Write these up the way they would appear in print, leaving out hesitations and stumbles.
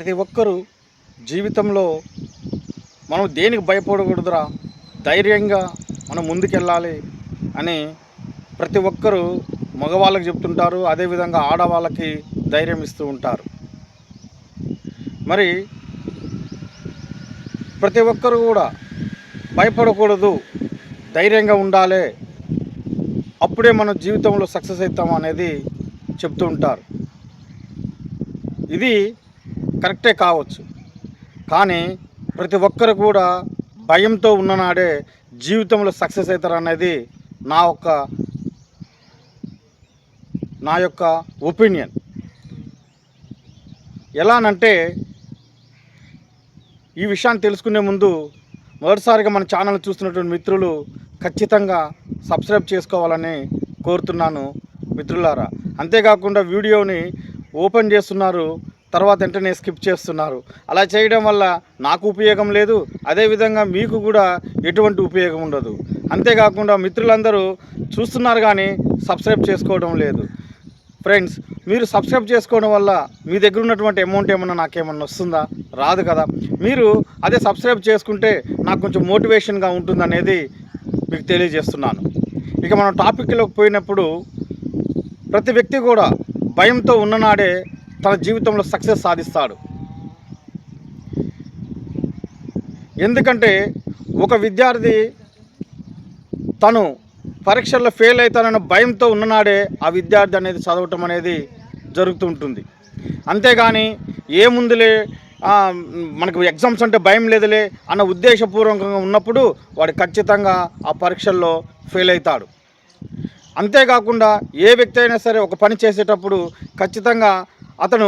ప్రతి ఒక్కరూ జీవితంలో మనం దేనికి భయపడకూడదురా, ధైర్యంగా మనం ముందుకెళ్ళాలి అని ప్రతి ఒక్కరూ మగవాళ్ళకి చెప్తుంటారు. అదేవిధంగా ఆడవాళ్ళకి ధైర్యం ఇస్తూ ఉంటారు. మరి ప్రతి ఒక్కరు కూడా భయపడకూడదు, ధైర్యంగా ఉండాలి, అప్పుడే మన జీవితంలో సక్సెస్ అవుతాం అనేది చెప్తూ ఉంటారు. ఇది కరెక్టే కావచ్చు, కానీ ప్రతి ఒక్కరు కూడా భయంతో ఉన్ననాడే జీవితంలో సక్సెస్ అవుతారు అనేది నా యొక్క ఒపీనియన్. ఎలానంటే, ఈ విషయాన్ని తెలుసుకునే ముందు మొదటిసారిగా మన ఛానల్ చూస్తున్నటువంటి మిత్రులు ఖచ్చితంగా సబ్స్క్రైబ్ చేసుకోవాలని కోరుతున్నాను మిత్రులారా. అంతేకాకుండా వీడియోని ఓపెన్ చేస్తున్నారు, తర్వాత వెంటనే స్కిప్ చేస్తున్నారు. అలా చేయడం వల్ల నాకు ఉపయోగం లేదు, అదేవిధంగా మీకు కూడా ఎటువంటి ఉపయోగం ఉండదు. అంతేకాకుండా మిత్రులందరూ చూస్తున్నారు కానీ సబ్స్క్రైబ్ చేసుకోవడం లేదు. ఫ్రెండ్స్, మీరు సబ్స్క్రైబ్ చేసుకోవడం వల్ల మీ దగ్గర ఉన్నటువంటి అమౌంట్ ఏమన్నా నాకేమన్నా వస్తుందా? రాదు కదా. మీరు అదే సబ్స్క్రైబ్ చేసుకుంటే నాకు కొంచెం మోటివేషన్గా ఉంటుందనేది మీకు తెలియజేస్తున్నాను. ఇక మనం టాపిక్లోకి పోయినప్పుడు, ప్రతి వ్యక్తి కూడా భయంతో ఉన్ననాడే తన జీవితంలో సక్సెస్ సాధిస్తాడు. ఎందుకంటే ఒక విద్యార్థి తను పరీక్షల్లో ఫెయిల్ అవుతానన్న భయంతో ఉన్ననాడే ఆ విద్యార్థి అనేది చదవటం అనేది జరుగుతూ ఉంటుంది. అంతేగాని ఏముందులే, మనకు ఎగ్జామ్స్ అంటే భయం లేదులే అన్న ఉద్దేశపూర్వకంగా ఉన్నప్పుడు వాడు ఖచ్చితంగా ఆ పరీక్షల్లో ఫెయిల్ అవుతాడు. అంతేకాకుండా ఏ వ్యక్తి అయినా సరే ఒక పని చేసేటప్పుడు ఖచ్చితంగా అతను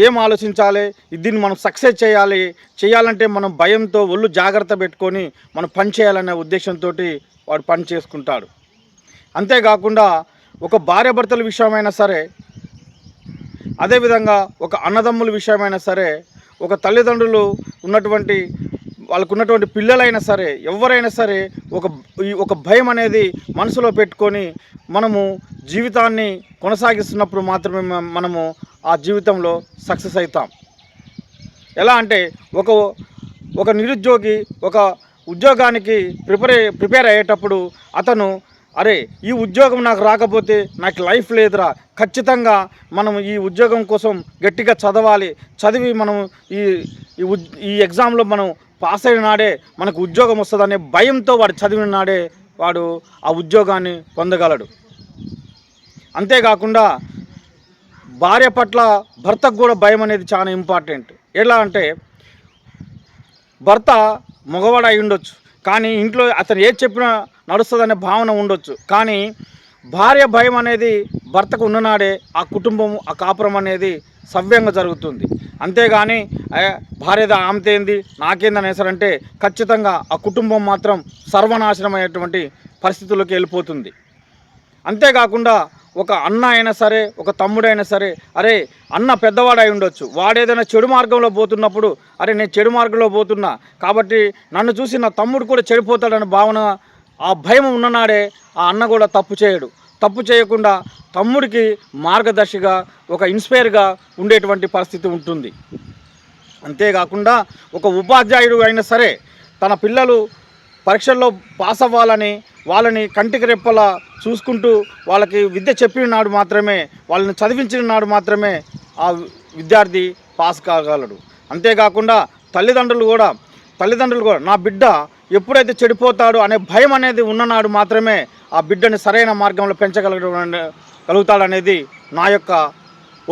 ఏం ఆలోచించాలి, దీన్ని మనం సక్సెస్ చేయాలంటే మనం భయంతో ఒళ్ళు జాగ్రత్త పెట్టుకొని మనం పని చేయాలనే ఉద్దేశంతో వాడు పని చేసుకుంటాడు. అంతేకాకుండా ఒక భార్యాభర్తల విషయమైనా సరే, అదేవిధంగా ఒక అన్నదమ్ముల విషయమైనా సరే, ఒక తల్లిదండ్రులు ఉన్నటువంటి వాళ్ళకున్నటువంటి పిల్లలైనా సరే, ఎవరైనా సరే ఒక భయం అనేది మనసులో పెట్టుకొని మనము జీవితాన్ని కొనసాగిస్తున్నప్పుడు మాత్రమే మనము ఆ జీవితంలో సక్సెస్ అవుతాం. ఎలా అంటే, ఒక నిరుద్యోగి ఒక ఉద్యోగానికి ప్రిపేర్ అయ్యేటప్పుడు అతను, అరే ఈ ఉద్యోగం నాకు రాకపోతే నాకు లైఫ్ లేదురా, ఖచ్చితంగా మనం ఈ ఉద్యోగం కోసం గట్టిగా చదివి మనం ఈ ఎగ్జామ్లో మనం పాస్ అయిన నాడే మనకు ఉద్యోగం వస్తుందనే భయంతో వాడు చదివిన నాడే వాడు ఆ ఉద్యోగాన్ని పొందగలడు. అంతేకాకుండా భార్య పట్ల భర్తకు కూడా భయం అనేది చాలా ఇంపార్టెంట్. ఎలా అంటే, భర్త మగవాడు అయి ఉండొచ్చు, కానీ ఇంట్లో అతను ఏది చెప్పినా నడుస్తుందనే భావన ఉండొచ్చు, కానీ భార్య భయం అనేది భర్తకు ఉన్ననాడే ఆ కుటుంబం, ఆ కాపురం అనేది సవ్యంగా జరుగుతుంది. అంతేగాని భార్యద ఆమెతేంది నాకేందని అనేసారంటే ఖచ్చితంగా ఆ కుటుంబం మాత్రం సర్వనాశనం అయ్యేటువంటి పరిస్థితుల్లోకి వెళ్ళిపోతుంది. అంతేకాకుండా ఒక అన్న అయినా సరే, ఒక తమ్ముడైనా సరే, అరే అన్న పెద్దవాడై ఉండొచ్చు, వాడేదైనా చెడు మార్గంలో పోతున్నప్పుడు, అరే నేను చెడు మార్గంలో పోతున్నా కాబట్టి నన్ను చూసి నా తమ్ముడు కూడా చెడిపోతాడనే భావన, ఆ భయం ఉన్ననాడే ఆ అన్న కూడా తప్పు చేయకుండా తమ్ముడికి మార్గదర్శిగా, ఒక ఇన్స్పైర్గా ఉండేటువంటి పరిస్థితి ఉంటుంది. అంతేకాకుండా ఒక ఉపాధ్యాయుడు అయినా సరే తన పిల్లలు పరీక్షల్లో పాస్ అవ్వాలని వాళ్ళని కంటికి రెప్పలా చూసుకుంటూ వాళ్ళకి విద్య చెప్పిన నాడు మాత్రమే, వాళ్ళని చదివించిన నాడు మాత్రమే ఆ విద్యార్థి పాస్ కాగలడు. అంతేకాకుండా తల్లిదండ్రులు కూడా నా బిడ్డ ఎప్పుడైతే చెడిపోతాడు అనే భయం అనేది ఉన్ననాడు మాత్రమే ఆ బిడ్డని సరైన మార్గంలో పెంచగలుగుతాడనేది నా యొక్క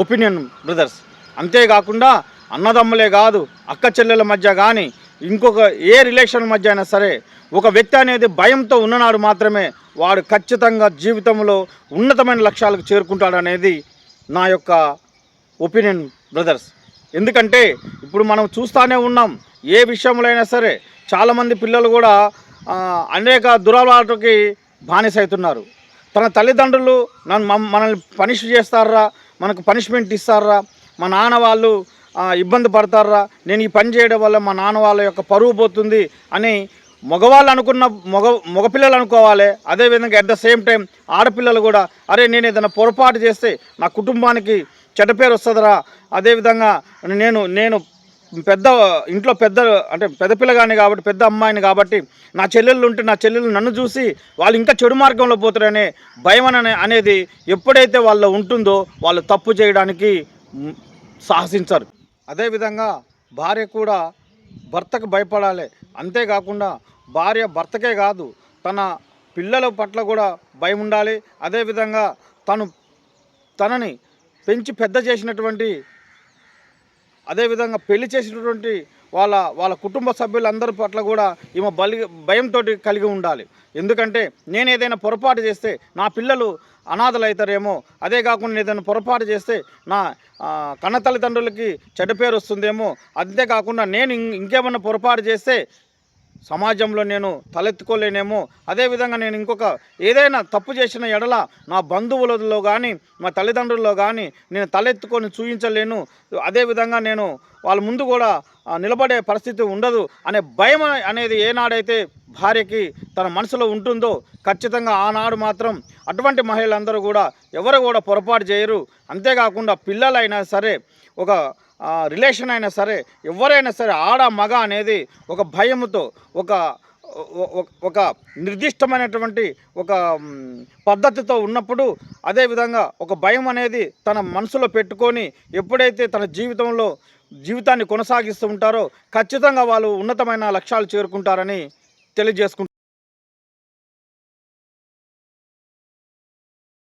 ఒపీనియన్ బ్రదర్స్. అంతేకాకుండా అన్నదమ్ములే కాదు, అక్క చెల్లెల మధ్య కానీ ఇంకొక ఏ రిలేషన్ మధ్య అయినా సరే ఒక వ్యక్తి అనేది భయంతో ఉన్ననాడు మాత్రమే వాడు ఖచ్చితంగా జీవితంలో ఉన్నతమైన లక్ష్యాలకు చేరుకుంటాడనేది నా యొక్క ఒపీనియన్ బ్రదర్స్. ఎందుకంటే ఇప్పుడు మనం చూస్తూనే ఉన్నాం, ఏ విషయంలో అయినా సరే చాలామంది పిల్లలు కూడా అనేక దురలవాట్లకి బానిస అవుతున్నారు. తన తల్లిదండ్రులు మనల్ని పనిష్ చేస్తారా, మనకు పనిష్మెంట్ ఇస్తారా, మా నాన్న వాళ్ళు ఇబ్బంది పడతారా, నేను ఈ పని చేయడం వల్ల మా నాన్న వాళ్ళ యొక్క పరువు పోతుంది అని మగవాళ్ళు అనుకున్న మగపిల్లలు అనుకోవాలి. అదేవిధంగా అట్ ద సేమ్ టైం ఆడపిల్లలు కూడా, అరే నేను ఏదైనా పొరపాటు చేస్తే నా కుటుంబానికి చెడ్డ పేరు వస్తుందిరా, అదేవిధంగా నేను పెద్ద ఇంట్లో పెద్ద అంటే పెద్ద పిల్లగాని కాబట్టి పెద్ద అమ్మాయిని కాబట్టి నా చెల్లెళ్ళు ఉంటే నా చెల్లెళ్ళు నన్ను చూసి వాళ్ళు ఇంకా చెడు మార్గంలో పోతారనే భయం అనేది ఎప్పుడైతే వాళ్ళలో ఉంటుందో వాళ్ళు తప్పు చేయడానికి సాహసించరు. అదేవిధంగా భార్య కూడా భర్తకు భయపడాలి. అంతేకాకుండా భార్య భర్తకే కాదు తన పిల్లల పట్ల కూడా భయం ఉండాలి. అదేవిధంగా తనని పెంచి పెద్ద చేసినటువంటి అదేవిధంగా పెళ్లి చేసినటువంటి వాళ్ళ కుటుంబ సభ్యులందరి పట్ల కూడా ఈమె భయంతో కలిగి ఉండాలి. ఎందుకంటే నేను ఏదైనా పొరపాటు చేస్తే నా పిల్లలు అనాథలు అవుతారేమో, అదే కాకుండా ఏదైనా పొరపాటు చేస్తే నా కన్న తల్లిదండ్రులకి చెడ్డ పేరు వస్తుందేమో, అంతేకాకుండా నేను ఇంకేమన్నా పొరపాటు చేస్తే సమాజంలో నేను తలెత్తుకోలేనేమో, అదేవిధంగా నేను ఇంకొక ఏదైనా తప్పు చేసిన ఎడల నా బంధువులలో కానీ మా తల్లిదండ్రుల్లో కానీ నేను తలెత్తుకొని చూపించలేను, అదేవిధంగా నేను వాళ్ళ ముందు కూడా నిలబడే పరిస్థితి ఉండదు అనే భయం అనేది ఏనాడైతే భార్యకి తన మనసులో ఉంటుందో ఖచ్చితంగా ఆనాడు మాత్రం అటువంటి మహిళలందరూ కూడా ఎవరు కూడా పొరపాటు చేయరు. అంతేకాకుండా పిల్లలైనా సరే, ఒక రిలేషన్ అయినా సరే, ఎవరైనా సరే, ఆడ మగ అనేది ఒక భయముతో ఒక నిర్దిష్టమైనటువంటి ఒక పద్ధతితో ఉన్నప్పుడు, అదేవిధంగా ఒక భయం అనేది తన మనసులో పెట్టుకొని ఎప్పుడైతే తన జీవితాన్ని కొనసాగిస్తూ ఉంటారో ఖచ్చితంగా వాళ్ళు ఉన్నతమైన లక్ష్యాలు చేరుకుంటారని తెలియజేసుకుంటారు.